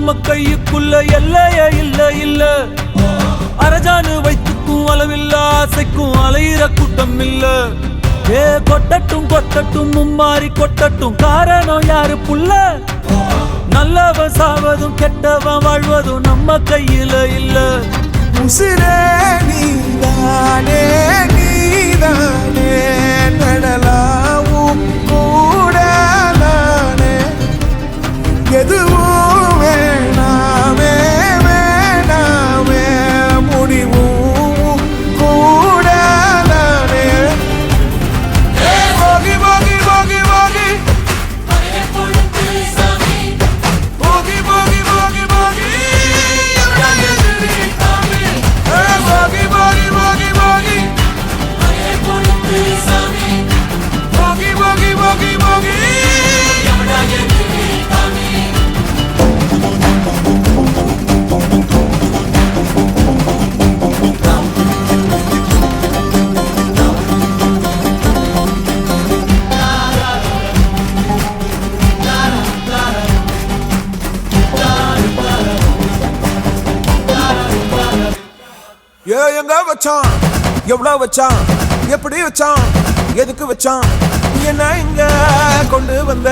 நம்ம கையுக்குள்ள எல்லைய இல்ல இல்ல. அரஜானு வைத்துக்கும் அளவில்ல, ஆசைக்கும் அலையிற கூட்டம் இல்ல. ஏ கொட்டட்டும் கொட்டட்டும் மும்மாறி கொட்டட்டும், காரணம் யாரு புள்ள? நல்லவன் சாவதும் கெட்டவன் வாழ்வதும் நம்ம கையில இல்ல. உசிரே நீதானே நீதானே, நடலாவும் கூட நானே. எதுவும் வேணாமே வேணாமே, முடிவும் கூட நானே. போகி போகி போகி போகி போகி போகி போகி போகி எங்க வச்சான், எவ்வளவு வச்சான், எப்படி வச்சான், எதுக்கு வச்சான், என்ன இங்க கொண்டு வந்த?